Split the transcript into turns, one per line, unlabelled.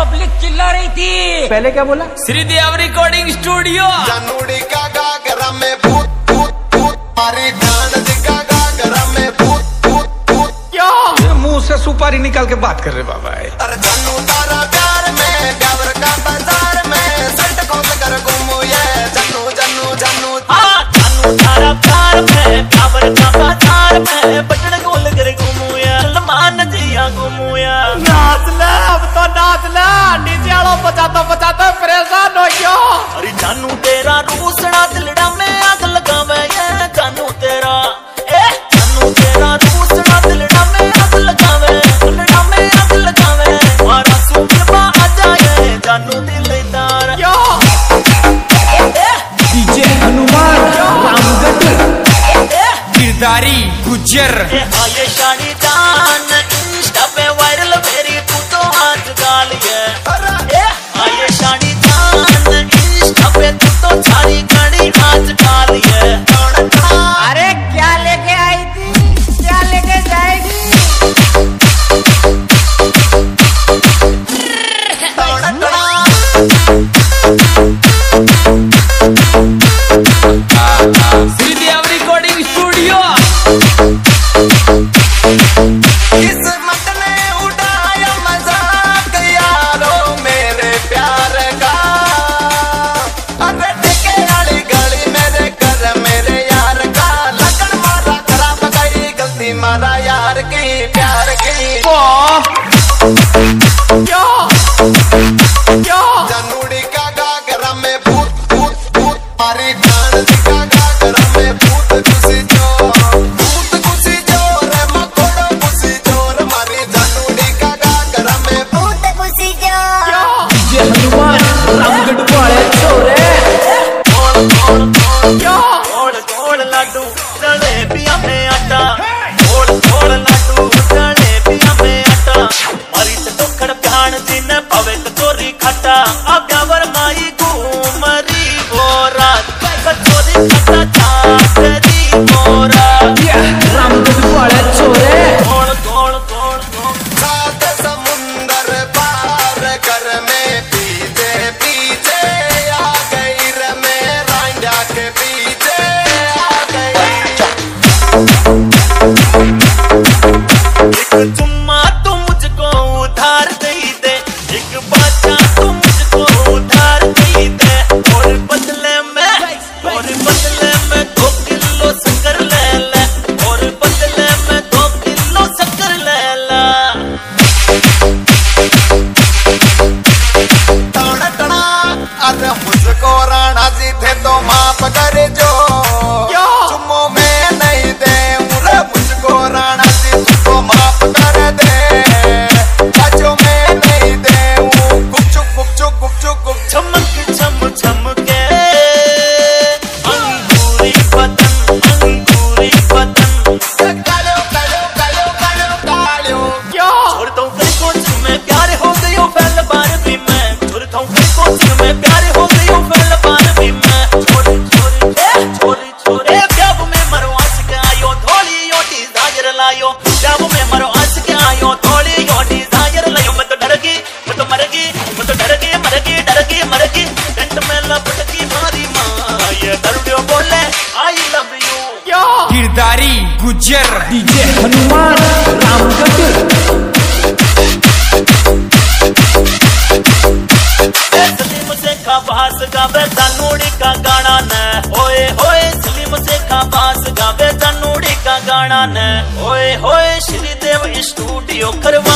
Public चिल्ला रही थी।
पहले क्या बोला?
Shridev recording studio.
जानूड़ी का गागरा में भूत भूत भूत, मारी डांड दिखा गागरा में भूत भूत भूत।
क्या मुंह से सुपारी निकाल के बात कर रहे बाबा?
अरे जानू तारा प्यार में ब्यावर का बाजार में सट खोल कर घूमू ये जानू जानू जानू।
हाँ जानू तारा प्यार में ब्यावर का बाजार में बटन खोल कर घूमू ये सलमान जिया घूमू ये।
नाच ले अब तो नाच ले, नीचे वालों बचाते परेशान हो गया।
अरे जानू तेरा रूसड़ा दिलड़ा में आग लगावे ये जानू तेरा रूसड़ा दिलड़ा में आग लगावे, दिलड़ा में आग लगावे मारा सुबह आ जाए जानू दिलदार।
डीजे हनुमान रामगढ़ किरदारी गुज्जर।
आये शानी जान इंस्टा पे वायरल मेरी तू तो हाथ गालिए। आये शानी जान इंस्टा पे तू तो सारी गाड़ी हाथ गालिए।
अरे क्या लेके आई थी, क्या लेके जाएगी? Sridev recording studio.
किस्मत ने उड़ाया मजाक यारो मेरे प्यार का। अरे टिके वाली गली मेरे घर मेरे यार का। लगन मारा खराब गई गलती मारा यार की प्यार की। जानूड़ी का गागरा में भूत भूत भूत, मारी डांड दिखा गागरा में भूत खुशी जोर मकोड़ो खुशी जोर, मारी जानूड़ी का गागरा में भूत खुशी जोर।
डीजे हनुमान रामगढ़ वाले छोरे।
गोल लड्डू जलेबिया में आटा, गोल लड्डू जलेबिया में आटा मारी तो खड़ प्यान दिन पवे कचोरी खट्टा। अब ब्यावर माई घूमरी वो रात कचोरी खट्टा चाटरी मोरा।
रामगढ़ वाले छोरे।
गोल
सात समुंदर पार कर में पीछे पीछे आ गई रे मेरा इंडिया के पीछे आ गई।
एक चुम्मा तू मुझको उधार दे दे, एक बाचा तू मुझको उधार दे दे। और बदले में 2 किलो शक्कर ले ले, और बदले में 2 किलो शक्कर ले ले।
टना अरे मुझको राणा जी थे तो माफ कर जो, चुम्मो में नहीं दे रे मुझको राणा जी तुमको माफ कर दे। बच्चों में नहीं दे गुपचुप गुपचुप गुपचुप गुप।
चमक चम चम के अंगूरी बदन
कालो कालो कालो कालो कालो।
छोड़ता हूँ कहीं कोच में प्यारे हो गई हो पहले बार भी मैं। छोड़ता हूँ कहीं कोच में प्यारे हो गई हो पहले बार भी मैं। छोरी प्याब में मरो आस के आयो थोड़ी योटी जागर लायो। प्याब में मरो आस के आयो थोड़ी योटी जागर लायो। मैं तो डर गई मरगी टेंट में लपटकी मारी माँ ये दरुड़ियों बोले आई लव यू।
किरदारी गुज्जर। डीजे हनुमान रामगढ़।
सलीम से खाबास गावे जानूड़ी का गाना न। ओए होए सलीम से खाबास गावे जानूड़ी का गाना न। ओए होए श्रीदेव स्टूडियो करवा